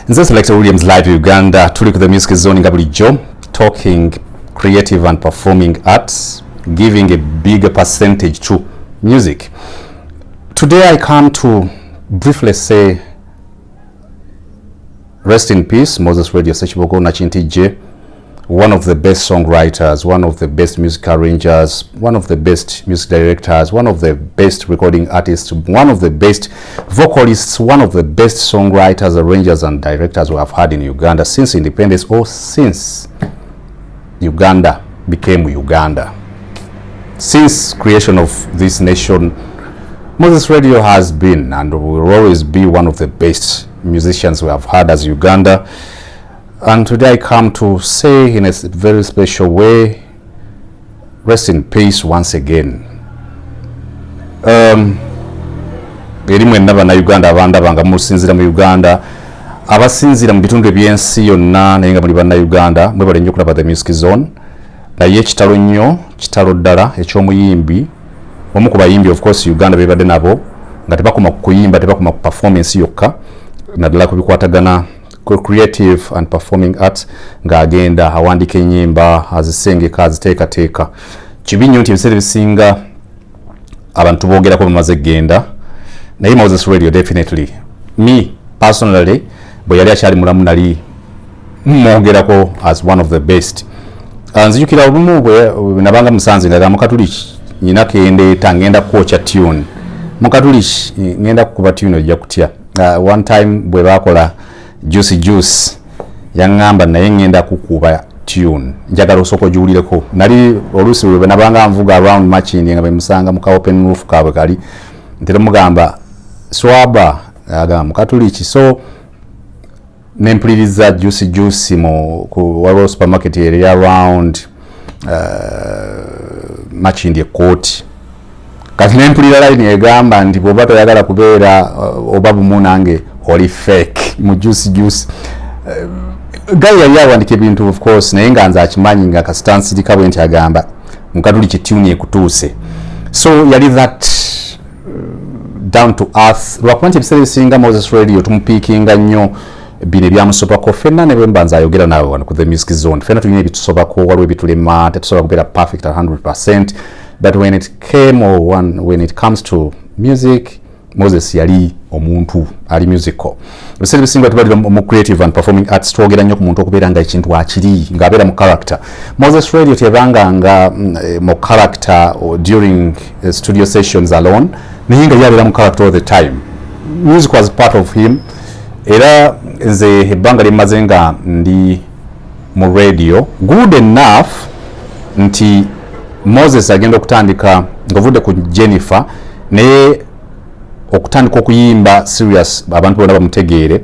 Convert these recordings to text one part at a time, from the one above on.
Nze Selector Williams live Uganda. Tuli ku the music zone nga bulijjo, talking creative and performing arts, giving a bigger percentage to music. Today I come to briefly say rest in peace Moses Radio Sechibogo Nachintije, one of the best songwriters, one of the best music arrangers, one of the best music directors, one of the best recording artists, one of the best vocalists, one of the best songwriters, arrangers and directors we have had in Uganda since independence, or since Uganda became Uganda. Since creation of this nation, Moses Radio has been and will always be one of the best musicians we have had as Uganda. And today I come to say in a very special way, rest in peace once again. Erimu enaba na Uganda abanda banga musinzira mu Uganda, abasinzira mu bitundu ebyensi yonna naye nga muli banna Uganda mwe bali nnyo kulaba the music zone. Naye kitalo nnyo, kitalo ddala eky'omuyimbi omu ku bayimbi of course Uganda bebadde nabo nga tebakoma kuyimba, tebakoma ku performance yokka naddala ku bikwatagana creative and performing arts, nga agenda awandika ennyimba azisengeka aziteekateeka. Kibi nnyo nti ebiseera bisinga abantu boogerako bamaze genda, naye Moses Radio definitely me personally bwe yali akyali mulamu nali mwogerako as one of the best. Nzijukira olumu bwe nabanga musanze nga mukatuliki nyina kendeeta ngenda kwokya tune mukatuliki ngenda kukuba tune ojja kutya. One time bwe bakola juice yangamba naye ngenda kukuba tune njagala osoko juulireko. Nali olusi lwe nabanga nvuga around machine nga bemusanga muka open roof kabwe kali ntera mugamba swaba agamba mukatuliki, so nempuliriza juice mu ku waliwo supermarket eri around machine court. Kati nempulira line egamba nti bwoba toyagala kubeera oba bumu nange oli fake mu juice guy yali awandika ebintu of course naye nga nze akimanyi nga kasitansi likabwe nti agamba mukatuliki tune ekutuuse, so yali that down to earth. Lwakuba nti ebiseera ebisinga Moses Radio tumupiikinga nnyo bino ebyamusobako ffenna ne bwe mba nze ayogera naawe wano ku the music zone. Ffenna tulina ebitusobako, waliwo ebitulema, tetusobola kubeera perfect 100%, but when it comes to music, Moses yali omuntu ali musical. Ebiseera ebisinga tubalira mu creative and performing arts twogera nnyo ku muntu okubeera nga ekintu akiri ng'abeera mu character. Moses Radio tebanga nga mu character during studio sessions alone, naye nga yabeera mu character all the time. Music was part of him. Era nze ebbanga limaze nga ndi mu radio good enough nti Moses agenda okutandika ngavudde ku Jennifer naye okutandika okuyimba serious abantu bonna bamutegeere.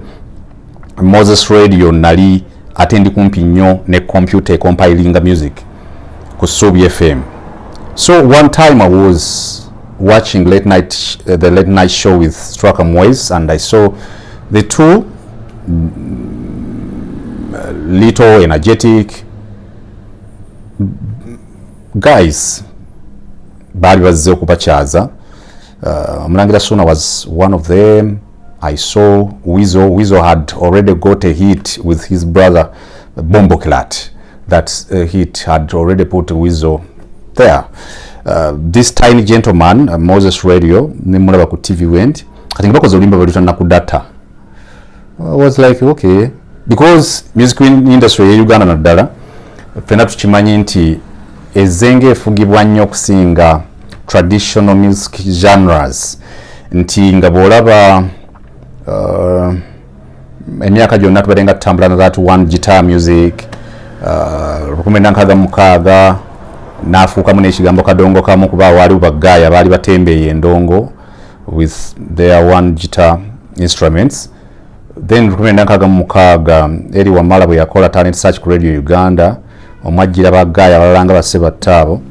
Moses Radio nali ate ndi kumpi nnyo ne computer compiling music ku Subi FM. So one time I was watching the late night show with come.His, and I saw the two little energetic guys bali bazze okubakyaza. Mulangira Suna was one of them. I saw Weasel had already got a hit with his brother Bombo Clat. That hit had already put Weasel there. This tiny gentleman, Moses Radio, nemulaba ku TV went kati bakoze olimba balutana ku data. I was like, okay, because music industry ya Uganda naddala ffenna tukimanyi nti ezenge efugibwa nnyo okusinga traditional music genres, nti nga bw'olaba emyaka gyonna tubadenga tutambula na that one guitar music 1966 n'afuukamu n'ekigambo kadongo kamu kuba waliwo baggaaya baali batembeeya endongo with their one guitar instruments. Then 1966 eri Wamala bwe yakola talent search ku Radio Uganda omwajjira baggaaya abalanga baseba ttaabo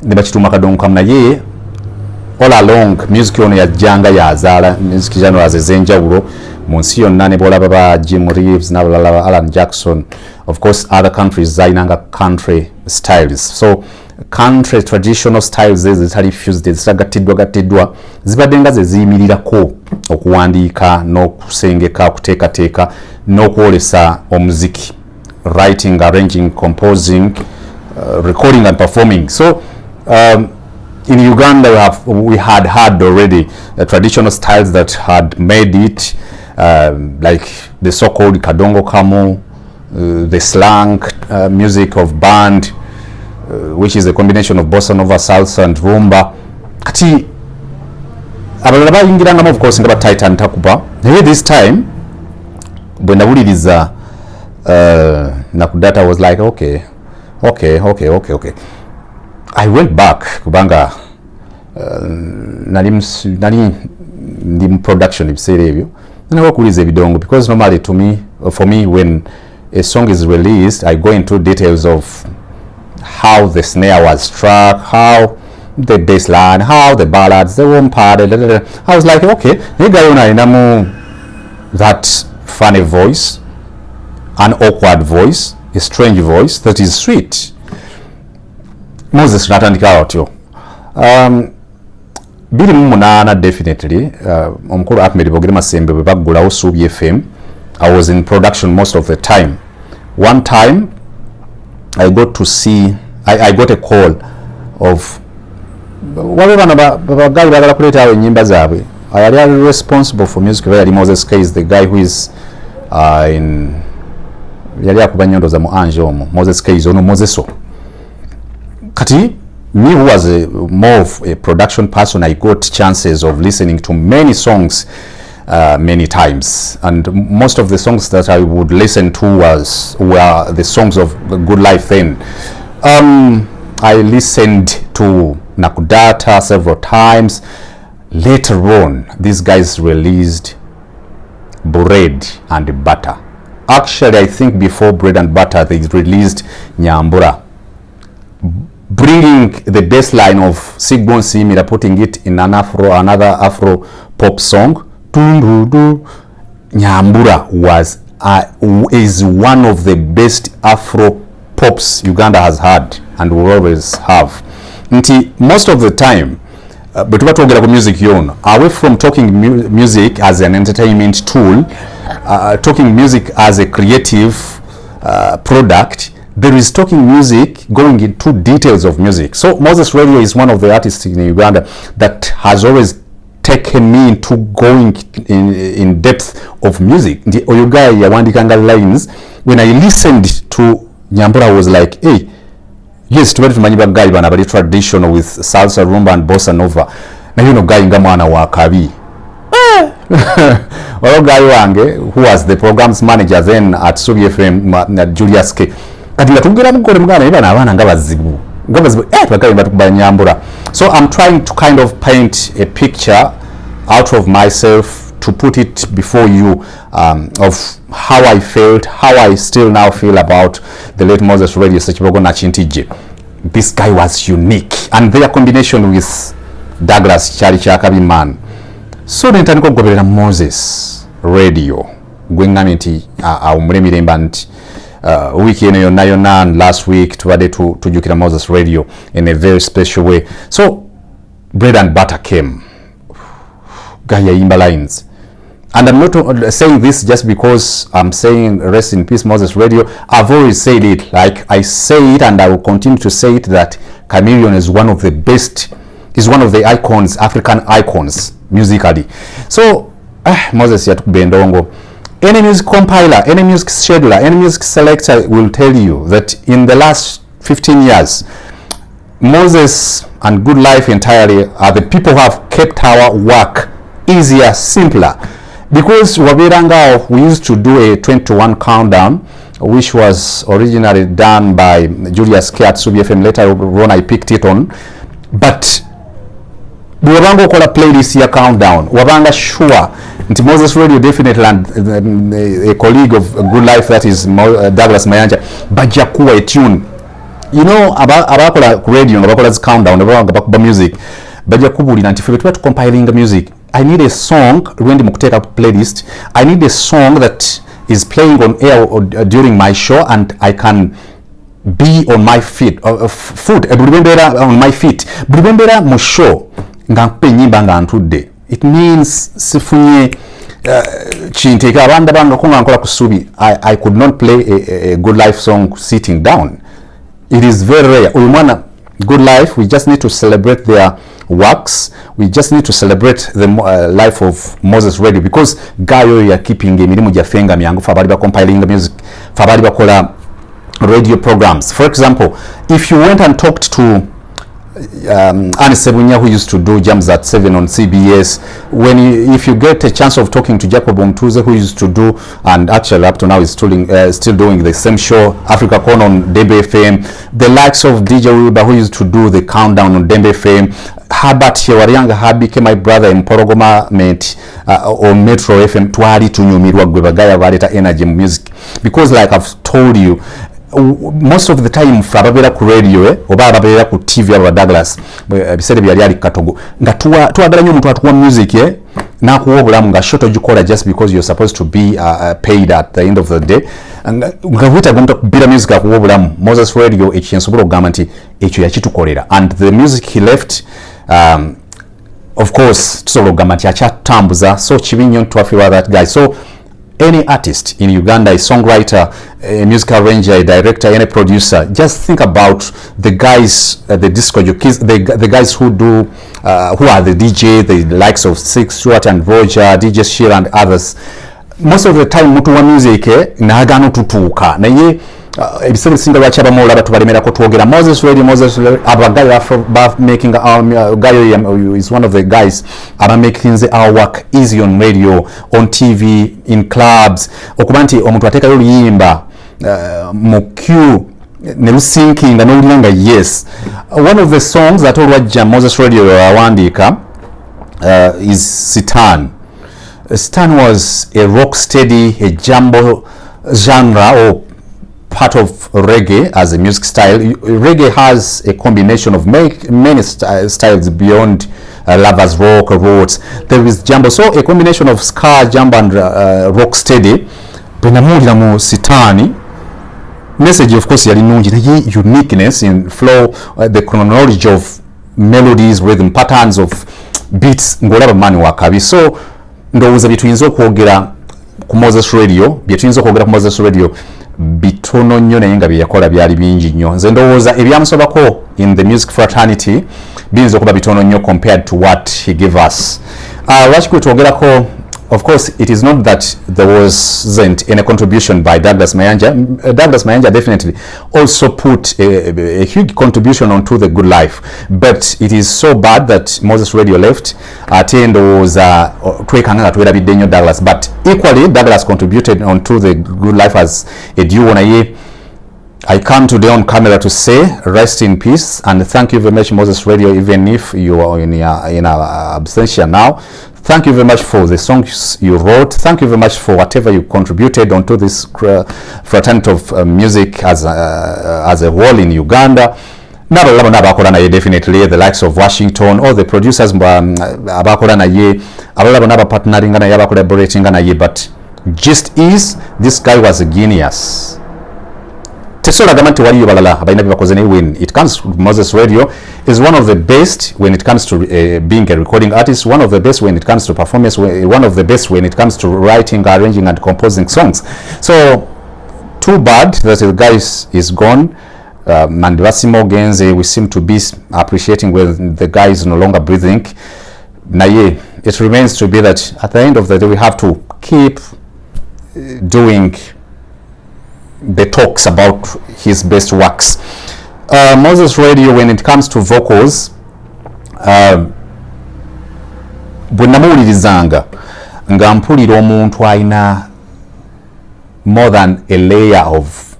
ne bakituuma kadongo kamu, naye all along music ono yajjanga yazaala music genres ez'enjawulo mu nsi yonna. Ne bw'olaba ba Jim Reeves n'abalala Alan Jackson, of course other countries zalinanga country styles. So country traditional styles ezitali fused ezitagattidwa zibadde nga ze ziyimirirako okuwandiika n'okusengeka okuteekateeka n'okwolesa omuziki, writing, arranging, composing, recording and performing. So in Uganda we had already traditional styles that had made it, like the so-called kadongo kamu, the slang music of band, which is a combination of bossa nova, salsa and rumba. Kati abalala bayingirangamu of course nga ba Titan Takuba. Naye this time bwe ndawuliriza Nakudata, was like okay. I went back kubanga nali ndi production ebiseera ebyo nabakuliza ebidongo, because normally for me when a song is released I go into details of how the snare was struck, how the bass line, how the ballads, the warm part, I was like okay, nigayona inamu that funny voice, an awkward voice, a strange voice that is sweet. Moses natandika atyo. 2008 definitely omukulu Ahmed Bogere Masembe bwe baggulawo Subi FM, I was in production most of the time. One time I got a call of wale bana bagali bagala kuleta awo enyimba zaabwe. Yali responsible for music yali Moses K is the guy who is in yali akuba nyondo za mu Ange omo. Moses K is ono Moseso. Kati me, who was more of a production person, I got chances of listening to many songs many times, and most of the songs that I would listen to were the songs of Good Life then. I listened to Nakudata several times. Later on, these guys released Bread and Butter. Actually, I think before Bread and Butter, they released Nyambura, bringing the bass line of Sigbon Simira, putting it in another Afro pop song. Nyambura is one of the best Afro pops Uganda has had and will always have. Most of the time, but we're talking about music away from talking music as an entertainment tool, talking music as a creative product, there is talking music going into details of music. So Moses Radio is one of the artists in Uganda that has always taken me into going in depth of music. The Oyuga Yawandikanga lines, when I listened to Nyambura, I was like, hey, yes, to tumanyi bagai bana bali traditional with salsa, rumba and bossa nova. Na you know guy nga mwana wa kabi. Well, guy wange, who was the program's manager then at Subi FM, Julius K. So I'm trying to kind of paint a picture out of myself to put it before you of how I felt, how I still now feel about the late Moses Radio Sechibogo Nachintije. This guy was unique, and their combination with Douglas Chari Chakabi man. So then taniko goberera Moses Radio gwengamiti awumulemiremba nti wiki eno yonna last week tubadde tujukira Moses Radio in a very special way. So Bread and Butter came. Guy yayimba lines. And I'm not saying this just because I'm saying rest in peace Moses Radio. I've always said it, like I say it and I will continue to say it, that Chameleon is one of the best, is one of the icons, African icons musically. So Moses yatukubendongo. Any music compiler, any music scheduler, any music selector will tell you that in the last 15 years, Moses and Good Life entirely are the people who have kept our work easier, simpler. Because Wabiranga, we used to do a 21 countdown, which was originally done by Julius K at Subi FM. Later on, I picked it on. But Wabanga call a playlist here countdown. Wabanga sure. Moses Radio definitely, and a colleague of Good Life, that is Douglas Mayanja, bajakuwa a tune. You know, about radio, about countdown, about music. Bajakubuli, and if we try to compiling the music, I need a song, when the take up playlist, I need a song that is playing on air or during my show, and I can be on my feet foot buli bembeera on my feet buli bembeera mu show nga nkupa ennyimba nga ntudde, it means sifunye kinteeka abandi abangako nga nkola ku ssuubi. I could not play a good life song sitting down. It is very rare. Uyu mwana good life, we just need to celebrate their works, we just need to celebrate the life of Moses Radio, because guy oyo ya keeping emirimu gyaffe nga myangu fe abali ba compiling the music, fe abali bakola radio programs. For example, if you went and talked to Annie Sebunya, who used to do Jams at 7 on CBS, if you get a chance of talking to Jacob Omtuze, who used to do, and actually up to now is still doing the same show, Africa Corn on Dembe FM, the likes of DJ Wilbur, who used to do the countdown on Dembe FM, Herbert Hewarianga Habike, my brother in Porogoma Met on Metro FM, twali tunyumirwa gwe bagaya baleta energy music, because like I've told you, most of the time ababera ku radio oba ababera ku TV aba Douglas bisere byali ali katogo nga tuwagala nnyo omuntu atuwa music nakuwa obulamu nga short ogikola just because you're supposed to be paid at the end of the day nga wita omuntu kubira music akuwa obulamu. Moses Radio ekyensobola okugamba nti ekyo yakitukolera, and the music he left of course tusobola okugamba nti akyatambuza, so kibi nnyo ntwafiwa that guy. So any artist in Uganda, a songwriter, a musical arranger, a director, any producer, just think about the guys, the disco jockeys, the guys who do, who are the DJ, the likes of Six, Stewart and Roger, DJ Sheila and others. Most of the time, mutu wa music naagano tutuuka naye ebiseera ebisinga lwaki abamu olaba tubalemerako twogera Moses Radio abagayo making guy is one of the guys making our work easy on radio, on TV, in clubs, okuba nti omuntu ateekayo oluyimba mu queue ne lusinkinga n'owulira nga yes. One of the songs that olwajja Moses Radio awandiika is Sitan. Sitan was a rock steady, a jumbo genre or part of reggae as a music style. Reggae has a combination of many styles beyond lovers rock, roots. There is jumbo, so a combination of ska, jumbo and rock steady. Bwenamulira mu Sitani, message of course yali nungi naye uniqueness in flow, the chronology of melodies, rhythm patterns of beats ngolaba mani wakabi. So ndowooza byetuyinza okwogera ku Moses Radio, bitono nnyo naye nga byeyakola byali bingi nnyo. Nze ndowooza ebyamusobako in the music fraternity biyinza okuba bitono nnyo compared to what he gave us. Lwaki kwetwogerako, of course it is not that there wasn't any contribution by Douglas Mayanja. Douglas Mayanja definitely also put a huge contribution onto the good life, but it is so bad that Moses Radio left. Ate ndowooza twekanga nga twerabidde nnyo Douglas, but equally Douglas contributed onto the good life as a duo. Naye I come today on camera to say rest in peace and thank you very much Moses Radio, even if you are in absentia now. Thank you very much for the songs you wrote. Thank you very much for whatever you contributed onto this fraternity of music as a whole in Uganda. N'abalala bonna abakola naye definitely, the likes of Washington, all the producers abakola naye, abalala bonna abapartneringa naye, abacollaboratinga naye, but gist is this guy was a genius. Tesola gamanti waliyo balala abalina byebakoze naye when it comes to Moses Radio is one of the best when it comes to being a recording artist, one of the best when it comes to performance, one of the best when it comes to writing, arranging and composing songs. So too bad that the guy is gone. Mandibasimo Genze, we seem to be appreciating when the guy is no longer breathing. Naye, it remains to be that at the end of the day we have to keep doing the talks about his best works. Moses Radio, when it comes to vocals, bwenamuwulirizanga nga mpulira omuntu alina more than a layer of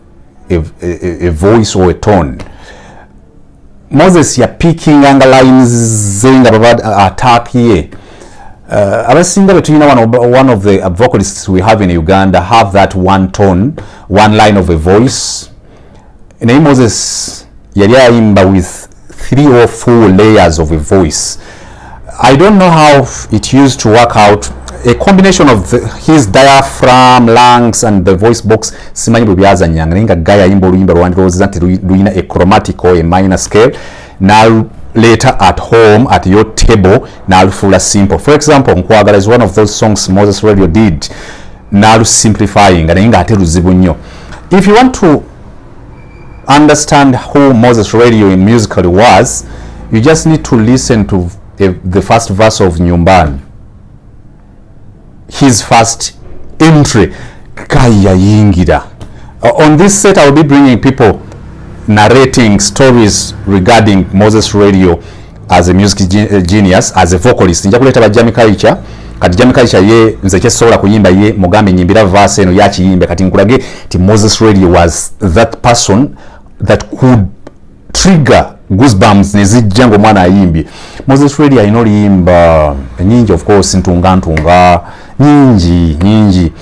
a voice or a tone. Moses ya picking anga lines zenga baba attack ye. Abasinga betwina one of the vocalists we have in Uganda have that one tone, one line of a voice. Naye Moses yali ayimba with 3 or 4 layers of a voice. I don't know how it used to work out. a combination of his diaphragm, lungs and the voice box simanyi bwe byazanyanga naye nga Guy ayimba oluyimba lwandilowooza nti luyina a chromatic or a minor scale later at home at your table n'alufuula simple. For example, Nkwagala is one of those songs Moses Radio did n'alusimplifying naye nga ate luzibu nnyo. If you want to understand who Moses Radio musically was, you just need to listen to the first verse of Nyumbani, his first entry, Kaya Yingira. On this set I will be bringing people narrating stories regarding Moses Radio as a music genius, as a vocalist. Nja kuleta bajami Kaicha, kati Jami Kaicha ye nze kyesobola kuyimba ye mugambe nyimbira verse eno yakiyimbe kati nkulage ti Moses Radio was that person that could trigger goosebumps nezijja ng'omwana ayimbye. Moses Radio alina oluyimba nyingi, of course, ntunga nyingi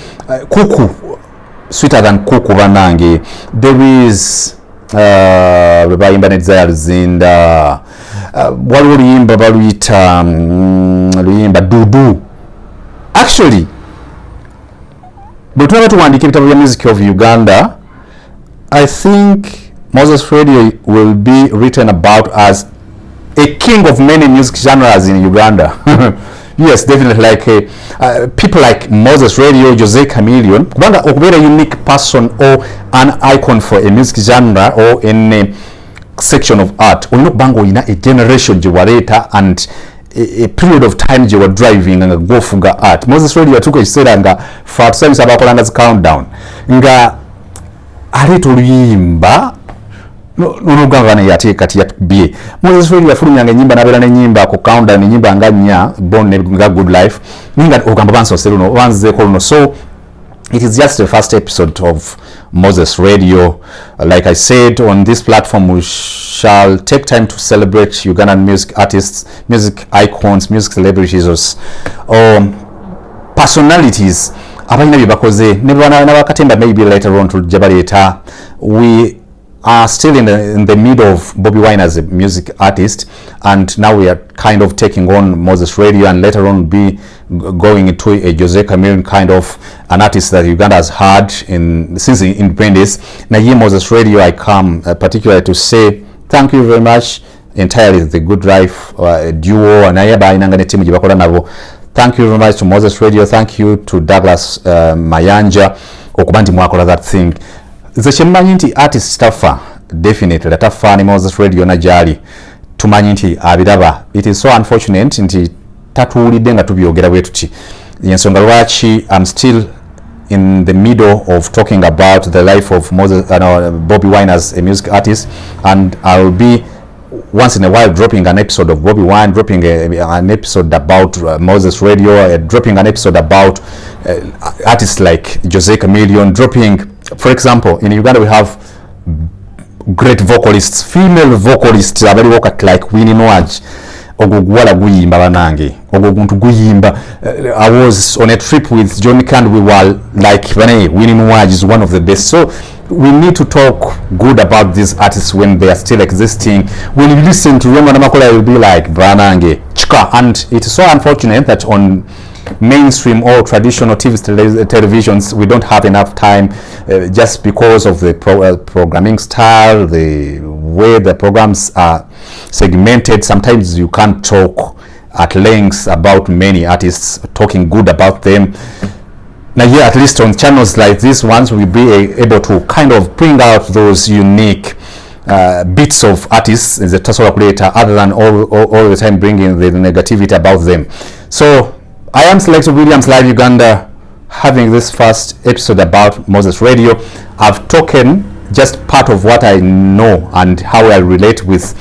kuku, sweeter than kuku banange. There is bayimba ne Desire Luzinda, waliwo oluyimba baluyita luyimba dudu. Actually bwe tunaba tuwandiika ebitabo bya music of Uganda, I think Moses Radio will be written about as a king of many music genres in Uganda. Yes, definitely, like people like Moses Radio, Jose Chameleon, kubanga okubeera a unique person or an icon for a music genre or in a section of art, olina okubanga olina a generation gye waleeta and a period of time gye wa driving nga gwofuga art. Moses Radio yatuuka ekiseera nga fe atusanyusa abakolanga zi countdown nga aleeta oluyimba nonogamba naye ate kati yatubye. Moses Radio yafulumyanga ennyimba n'abeera n'ennyimba ku countdown, ennyimba nga nnya Born nga Good Life ninga ogamba bansose luno banzeeko luno. So it is just the first episode of Moses Radio. Like I said, on this platform we shall take time to celebrate Ugandan music artists, music icons, music celebrities or personalities abalina bye bakoze ne bakatemba maybe later on tujja baleeta. We are still in the middle of Bobi Wine as a music artist, and now we are kind of taking on Moses Radio, and later on be going into a Jose Chameleon kind of an artist that Uganda has had since independence. Now here Moses Radio, I come particularly to say thank you very much entirely the Good Life duo and ayaba inanga ne team jibakola nabo. Thank you very much to Moses Radio. Thank you to Douglas Mayanja okuba nti mwakola that thing. Nze kyemmanyi nti artist tafa, definitely tafa ni Moses Radio na jali tumanyi nti abiraba. It is so unfortunate nti tatuwulidde nga tubyogera bwe tuti. Yensonga lwaki I'm still in the middle of talking about the life of Bobi Wine as a music artist, and I will be once in a while dropping an episode of Bobi Wine, dropping an episode about Moses Radio, dropping an episode about artists like Jose Chameleon, dropping, for example, in Uganda we have great vocalists, female vocalists abaliwo kati like Winnie Nwaj. Ogugwala guyimba banange oguguntu guyimba. I was on a trip with Johnny Kand, we were like Winnie Nwaj is one of the best. So we need to talk good about these artists when they are still existing. When you listen to Roma Namakola, you'll be like banange chika. And it is so unfortunate that on mainstream or traditional televisions we don't have enough time just because of the programming style, the way the programs are segmented. Sometimes you can't talk at length about many artists, talking good about them. Now here, at least on channels like these ones, we'll be able to kind of bring out those unique bits of artists as a tasola creator, other than all the time bringing the negativity about them. So I am Selector Williams, Live Uganda, having this first episode about Moses Radio. I've taken just part of what I know and how I relate with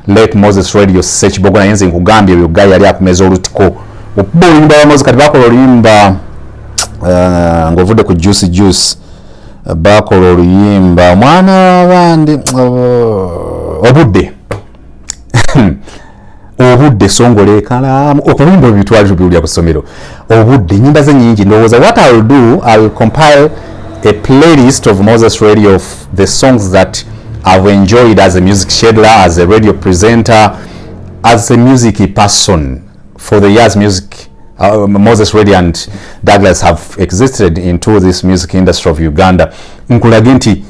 late Moses Radio. Search Bogona yenze nkugambye uyo guy yali akumeza olutiko obulimba wa Moses kati bakola oluyimba ngovude ku juice bakola oluyimba mwana wabandi obudde songole kalamu okubimba bitwaliro byulya ku somero obudde nyimba ze nyingi ndowooza. What I'll do, I'll compile a playlist of Moses Radio of the songs that I've enjoyed as a music scheduler, as a radio presenter, as a music person for the years music Moses Radio and Douglas have existed into this music industry of Uganda. Nkulage nti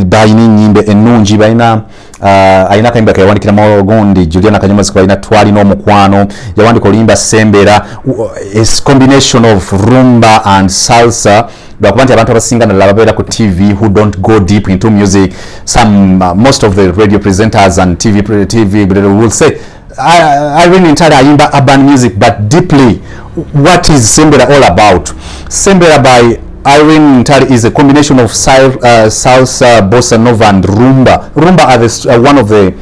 bayina enyimbe ennungi, bayina ayina akayimba kayawandikira Mogondi, Juliana Kanyomozi bayina twali n'omukwano, yawandika oluyimba Sembera, a combination of rumba and salsa. Bakuba nti abantu abasinga nalala babeera ku TV who don't go deep into music. Most of the radio presenters and TV will say Irene Ntale ayimba urban music, but deeply what is Sembera all about? Sembera by Irene Ntale is a combination of salsa, bossa nova and rumba. Rumba are one of the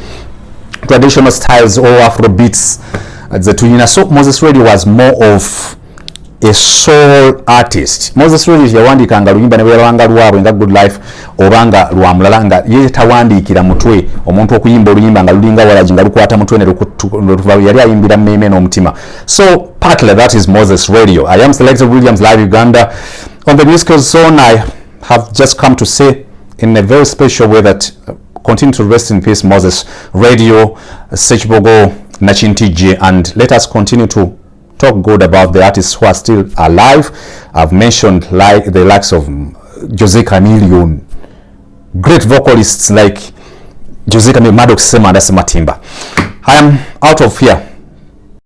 traditional styles or Afro beats. So Moses Radio was more of a soul artist. Moses Radio yawandikanga luyimba ne bwalanga lwabwe nga Good Life obanga lwamulala nga ye tawandikira mutwe omuntu okuyimba oluyimba nga lulinga walaji nga lukwata mutwe ne lukutuva yali ayimbira mmeme n'omutima. So partly that is Moses Radio. I am Selector Williams, live Uganda. On the musical zone, I have just come to say in a very special way that continue to rest in peace Moses Radio, Sechbogo, Nachintije, and let us continue to talk good about the artists who are still alive. I've mentioned like the likes of Jose Chameleone, great vocalists like Jose Chameleone, Maddox Sema and Matimba. I am out of here.